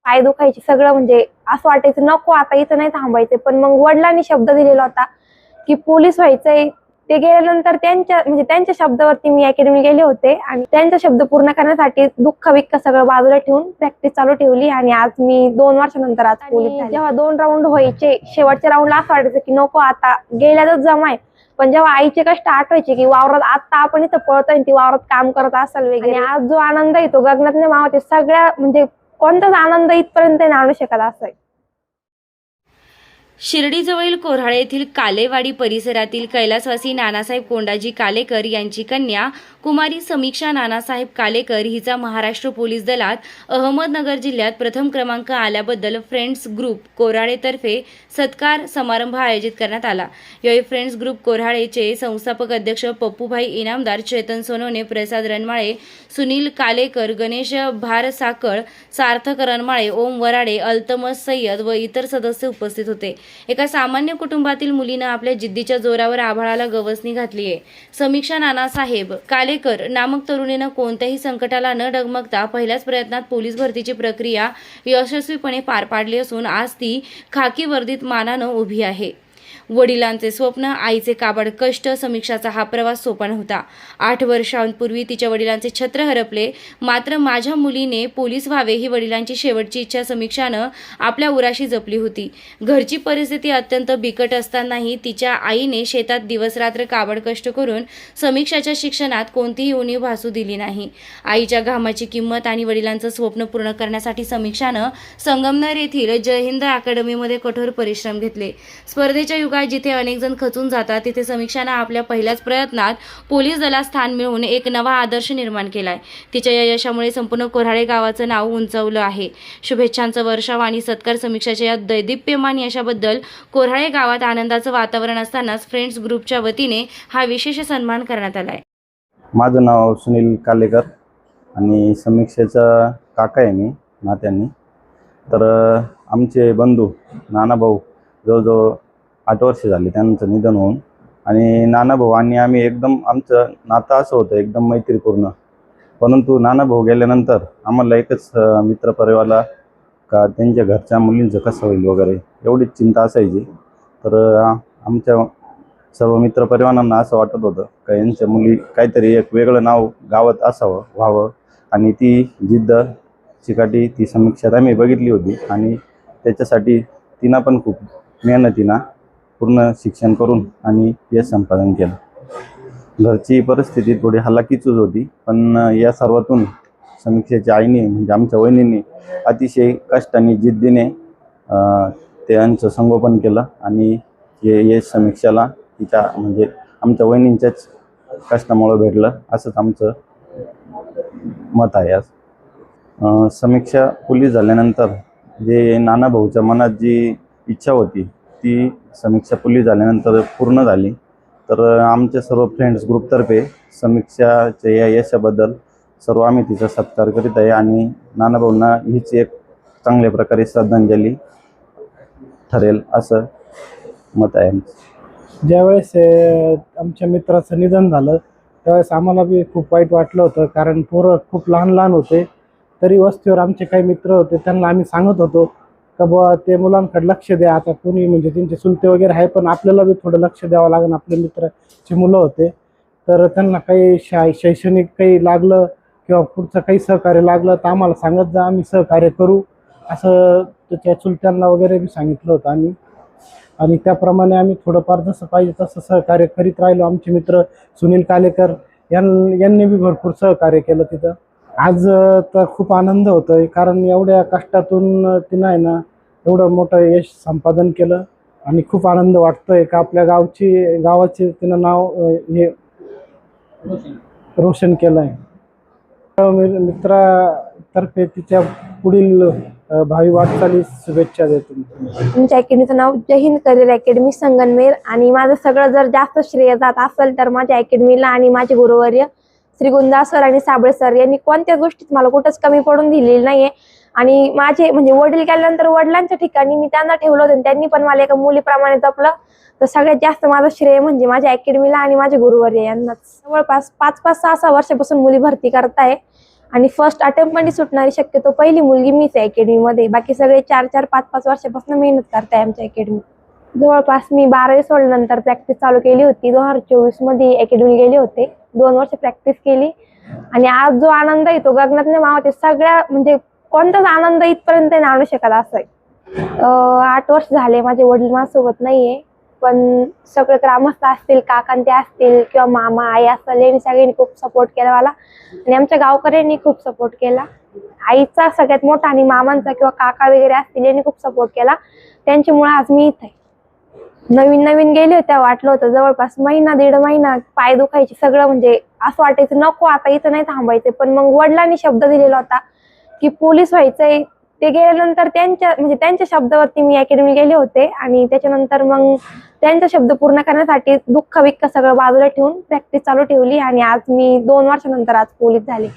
पाय दुखायचे सगळं, म्हणजे असं वाटायचं नको आता इथं नाही थांबायचं. पण मग वडिलांनी शब्द दिलेला होता की पोलीस व्हायचंय. ते गेल्यानंतर त्यांच्या शब्दावरती मी अकॅडमी गेले होते आणि त्यांचा शब्द पूर्ण करण्यासाठी दुःख बिक्ख सगळं बाजूला ठेवून प्रॅक्टिस चालू ठेवली आणि आज मी 2 वर्षानंतर आज पोलीस झाले. जेव्हा 2 राऊंड व्हायचे, शेवटच्या राऊंडला असं वाटायचं की नको आता गेल्यातच जमाय. पण जेव्हा आईचे कष्ट आठवायचे की वावरात आता आपण इथं पळतोय, ती वावरात काम करत असाल वगैरे, आज जो आनंद आहे तो गगनात नाही मावत. सगळ्या म्हणजे कोणताच आनंद इथपर्यंत आणू शकत असं आहे. शिर्डीजवळील कोऱ्हाळे येथील कालेवाडी परिसरातील कैलासवासी नानासाहेब कोंडाजी कालेकर यांची कन्या कुमारी समीक्षा नानासाहेब कालेकर हिचा महाराष्ट्र पोलीस दलात अहमदनगर जिल्ह्यात प्रथम क्रमांक आल्याबद्दल फ्रेंड्स ग्रुप कोऱ्हाळेतर्फे सत्कार समारंभ आयोजित करण्यात आला। यावेळी फ्रेंड्स ग्रुप कोऱ्हाळेचे संस्थापक अध्यक्ष पप्पूभाई इनामदार, चेतन सोनवणे, प्रसाद रणमाळे, सुनील कालेकर, गणेश भारसाकळ, सार्थक रणमाळे, ओम वराडे, अल्तमस सय्यद व इतर सदस्य उपस्थित होते। एका सामान्य कुटुंबातील मुलीनं आपल्या जिद्दीच्या जोरावर आभाळाला गवसणी घातली आहे। समीक्षा नानासाहेब कालेकर नामक तरुणीनं कोणत्याही संकटाला न डगमगता पहिल्याच प्रयत्नात पोलीस भरतीची प्रक्रिया यशस्वीपणे पार पाडली असून आज ती खाकी वर्दीत मानानं उभी आहे। वडिलांचे स्वप्न, आईचे काबाड कष्ट, समीक्षाचा हा प्रवास सोपा नव्हता। 8 वर्षांपूर्वी तिच्या वडिलांचे छत्र हरपले, मात्र माझ्या मुलीने पोलीस व्हावे ही वडिलांची शेवटची इच्छा समीक्षानं आपल्या उराशी जपली होती। घरची परिस्थिती अत्यंत बिकट असतानाही तिच्या आईने शेतात दिवसरात्र काबाड कष्ट करून समीक्षाच्या शिक्षणात कोणतीही उणीव भासू दिली नाही। आईच्या घामाची किंमत आणि वडिलांचं स्वप्न पूर्ण करण्यासाठी समीक्षानं संगमनेर येथील जय हिंद अकॅडमीमध्ये कठोर परिश्रम घेतले। स्पर्धेच्या युगात जिथे अनेक जण खचून जातात, तिथे समीक्षानं आपल्या पहिल्याच प्रयत्नात पोलीस दलात स्थान मिळवून एक नवा आदर्श निर्माण केलाय। तिच्या या यशामुळे संपूर्ण कोऱ्हाळे गावाचं नाव उंचावलं आहे। शुभेच्छांचा वर्षाव आणि सत्कार समीक्षाच्या या दैदिप्यमान यशाबद्दल कोऱ्हाळे गावात आनंदाचं वातावरण असतानाच फ्रेंड्स ग्रुपच्या वतीने हा विशेष सन्मान करण्यात आलाय। माझं नाव सुनील कालेकर आणि समीक्षेचा काका आहे मी नात्यांनी। तर आमचे बंधू नानाभाऊ जवळजवळ 8 वर्ष झाले त्यांचं निधन होऊन, आणि नानाभाऊ आणि आम्ही एकदम आमचं नातं असं होतं एकदम मैत्रीपूर्ण। परंतु नानाभाऊ गेल्यानंतर आम्हाला एकच मित्रपरिवाराला का त्यांच्या घरच्या मुलींचं कसं होईल वगैरे एवढीच चिंता असायची। तर आमच्या सर्व मित्रपरिवारांना असं वाटत होतं का यांच्या मुली काहीतरी एक वेगळं नाव गावात असावं, व्हावं, आणि ती जिद्द चिकाटी ती समीक्षात आम्ही बघितली होती आणि त्याच्यासाठी तिनं पण खूप मेहनतीनं पूर्ण शिक्षण करून आणि यश संपादन केलं। घरची परिस्थिती थोडी हलाखीचीच होती, पण या सर्वातून समीक्षेच्या आईने म्हणजे आमच्या वहिनींनी अतिशय कष्टाने जिद्दीने त्यांचं संगोपन केलं आणि हे यश समीक्षाला तिच्या म्हणजे आमच्या वहिनींच्याच कष्टामुळे भेटलं असंच आमचं मत आहे। आज समीक्षा पोलीस झाल्यानंतर जे नानाभाऊच्या मनात जी इच्छा होती ती समीक्षा पोलीस झाल्यानंतर पूर्ण झाली। तर आमच्या सर्व फ्रेंड्स ग्रुपतर्फे समीक्षाच्या या यशाबद्दल सर्व आम्ही तिचा सत्कार करीत आहे आणि नानाभाऊंना हीच एक चांगल्या प्रकारे श्रद्धांजली ठरेल असं मत आहे आमचं। ज्यावेळेस आमच्या मित्राचं निधन झालं त्यावेळेस आम्हाला बी खूप वाईट वाटलं होतं, कारण पोरं खूप लहान लहान होते। तरी वस्तीवर आमचे काही मित्र होते, त्यांना आम्ही सांगत होतो का बुवा ते मुलांकडे लक्ष द्या। आता कोणी म्हणजे त्यांचे चुलते वगैरे आहे, पण आपल्याला बी थोडं लक्ष द्यावं लागेल, आपले मित्राची मुलं होते। तर त्यांना काही शैक्षणिक काही लागलं किंवा पुढचं काही सहकार्य लागलं तर आम्हाला सांगत जा, आम्ही सहकार्य करू असं त्याच्या चुलत्यांना वगैरे बी सांगितलं होतं आम्ही। आणि त्याप्रमाणे आम्ही थोडंफार जसं पाहिजे तसं सहकार्य करीत राहिलो। आमचे मित्र सुनील कालेकर यांनी बी भरपूर सहकार्य केलं तिथं। आज तर खूप आनंद होतोय, कारण एवढ्या कष्टातून तिनं आहे ना एवढं मोठं यश संपादन केलं आणि खूप आनंद वाटतोय का आपल्या गावाचे तिनं नाव हे रोशन केलं आहे। मित्रातर्फे तिच्या पुढील भावी वाटचालीस शुभेच्छा देतो। तुमच्या अकॅडमीचं नाव जय हिंद करिअर अकॅडमी संगमनेर, आणि माझं सगळं जर जास्त श्रेय जात असेल तर माझ्या अकॅडमीला आणि माझे गुरुवर्य श्री गुंदा सर आणि साबळे सर यांनी कोणत्याच गोष्टीत मला कुठंच कमी पडून दिलेली नाहीये। आणि माझे म्हणजे वडील गेल्यानंतर वडिलांच्या ठिकाणी मी त्यांना ठेवलं होतं, त्यांनी पण मला एका मुलीप्रमाणे जपलं। तर सगळ्यात जास्त माझं श्रेय म्हणजे माझ्या अकॅडमीला आणि माझे गुरुवर्य यांनाच। जवळपास 5-6 वर्षापासून मुली भरती करताय आणि फर्स्ट अटेम्प्ट मध्ये सुटणारी शक्यतो पहिली मुलगी मीच आहे अकॅडमीमध्ये. बाकी सगळे 4-4, 5-5 वर्षापासून मेहनत करताय आमच्या अकॅडमीत. जवळपास मी 12वी सोडल्यानंतर प्रॅक्टिस चालू केली होती. 2024 मध्ये अकॅडमी गेले होते. 2 वर्ष प्रॅक्टिस केली आणि आज जो आनंद आहे तो गगनात नाही मावते. सगळ्या म्हणजे कोणताच आनंद इथपर्यंत नाही आणू शकत असं आहे. 8 वर्ष झाले माझे वडील माझ्यासोबत नाहीये, पण सगळे ग्रामस्थ असतील, काकांते असतील किंवा मामा आई असतील, यांनी सगळ्यांनी खूप सपोर्ट केला मला आणि आमच्या गावकऱ्यांनी खूप सपोर्ट केला. आईचा सगळ्यात मोठा आणि मामांचा किंवा काका वगैरे असतील यांनी खूप सपोर्ट केला. त्यांच्यामुळे आज मी इथे आहे. नवीन गेले होते वाटलं होतं जवळपास 1-1.5 महिना पाय दुखायचे सगळं, म्हणजे असं वाटायचं नको आता इथं नाही थांबायचं. पण मग वडिलांनी शब्द दिलेला होता की पोलीस व्हायचंय. ते गेल्यानंतर त्यांच्या शब्दावरती मी अकॅडमी गेले होते आणि त्याच्यानंतर मग त्यांचा शब्द पूर्ण करण्यासाठी दुःख सगळं बाजूला ठेवून प्रॅक्टिस चालू ठेवली आणि आज मी 2 वर्षानंतर आज पोलीस झाले.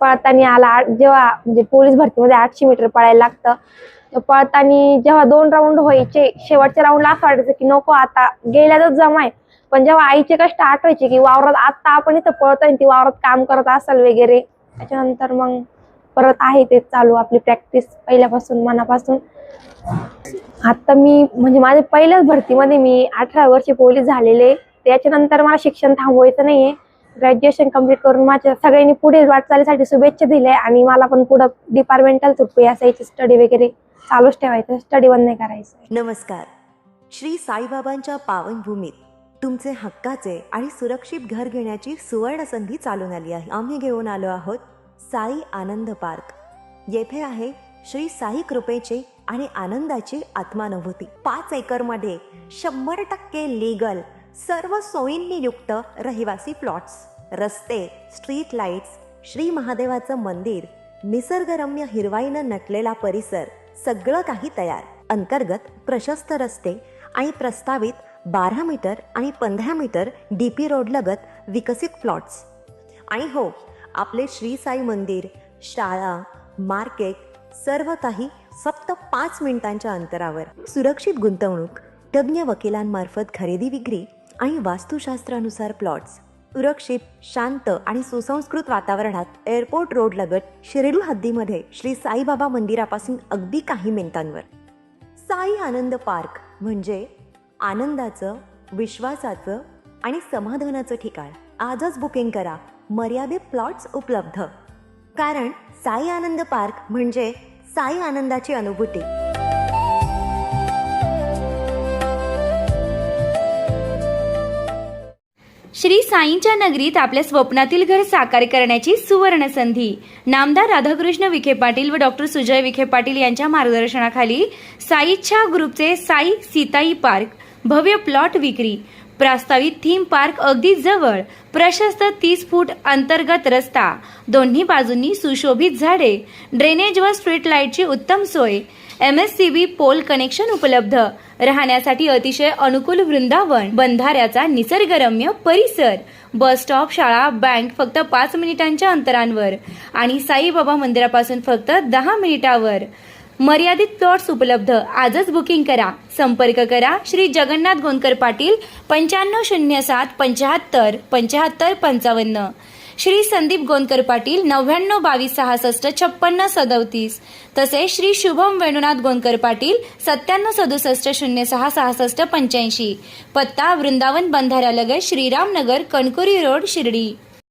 पळताना आला जेव्हा म्हणजे पोलीस भरतीमध्ये 800 मीटर पळायला लागतं, पळताना जेव्हा 2 राऊंड व्हायचे, शेवटच्या राऊंडला असं वाटायचं की नको आता गेल्यातच जमाय. पण जेव्हा आईचे कष्ट आठवायचे की वावरात आता आपण इथं पळतोय, ती वावरात काम करत असाल वगैरे, त्याच्यानंतर मग परत आहे ते चालू आपली प्रॅक्टिस पहिल्यापासून मनापासून. आता मी म्हणजे माझ्या पहिल्याच भरतीमध्ये मी 18 वर्षे पोलीस झालेले. त्याच्यानंतर मला शिक्षण थांबवायचं नाहीये. ग्रॅज्युएशन कम्प्लीट करून माझ्या सगळ्यांनी पुढे वाटचालीसाठी शुभेच्छा दिल्या आणि मला पण पुढं डिपार्टमेंटल सुट्टी असायची, स्टडी वगैरे चालूच ठेवायचं, स्टडी बंद नाही करायचं. नमस्कार. श्री साईबाबांच्या पावनभूमीत तुमचे हक्काचे आणि सुरक्षित घर घेण्याची सुवर्ण संधी चालून आली आहे. आम्ही घेऊन आलो आहोत साई आनंद पार्क. येथे आहे श्री साई कृपेची आणि आनंदाची आत्मानुभूती. 5 एकरमध्ये 100% लीगल, सर्व सोयींनी युक्त रहिवासी प्लॉट्स, रस्ते, स्ट्रीट लाईट्स, श्री महादेवाचं मंदिर, निसर्गरम्य हिरवाईनं नटलेला परिसर, सगळं काही तयार. अंतर्गत प्रशस्त रस्ते आणि प्रस्तावित 12 मीटर आणि 15 मीटर DP रोड लगत विकसित प्लॉट्स. आणि हो, आपले श्री साई मंदिर, शाळा, मार्केट सर्व काही फक्त 5 मिनिटांच्या अंतरावर. सुरक्षित गुंतवणूक, तज्ज्ञ वकिलांमार्फत खरेदी विक्री आणि वास्तुशास्त्रानुसार प्लॉट्स. सुरक्षित, शांत आणि सुसंस्कृत वातावरणात एअरपोर्ट रोड लगत शिर्डी हद्दीमध्ये श्री साईबाबा मंदिरापासून अगदी काही मिनिटांवर. साई आनंद पार्क म्हणजे आनंदाचं, विश्वासाचं आणि समाधानाचं ठिकाण. आजच बुकिंग करा. मर्यादित प्लॉट्स उपलब्ध. कारण साई आनंद पार्क म्हणजे साई आनंदाची अनुभूती. श्री साईंच्या नगरीत आपल्या स्वप्नातील घर साकार करण्याची सुवर्ण संधी. नामदार राधाकृष्ण विखे पाटील व डॉक्टर सुजय विखे पाटील यांच्या मार्गदर्शनाखाली साई इच्छा ग्रुपचे साई सीताई पार्क भव्य प्लॉट विक्री. प्रस्तावित थीम पार्क अगदी जवळ, प्रशस्त 30 फूट अंतर्गत रस्ता, दोन्ही बाजूंनी सुशोभित झाडे, ड्रेनेज व स्ट्रीट लाईटची उत्तम सोय, MSCB पोल कनेक्शन उपलब्ध, राहण्यासाठी अतिशय अनुकूल वृंदावन, बंधाऱ्याचा निसर्गरम्य परिसर, बस स्टॉप, शाळा, बँक फक्त 5 मिनिटांच्या अंतरावर आणि साईबाबा मंदिरापासून फक्त 10 मिनिटावर. मर्यादित प्लॉट्स उपलब्ध. आजच बुकिंग करा. संपर्क करा श्री जगन्नाथ गोंदकर पाटील 9507 75 75 55, श्री संदीप गोंदकर पाटील 99 22 66 56 37, तसेच श्री शुभम वेणुनाथ गोंदकर पाटील 97 67 06 66 85. पत्ता वृंदावन बंधाऱ्यालगत श्रीरामनगर, कणकुरी रोड, शिर्डी.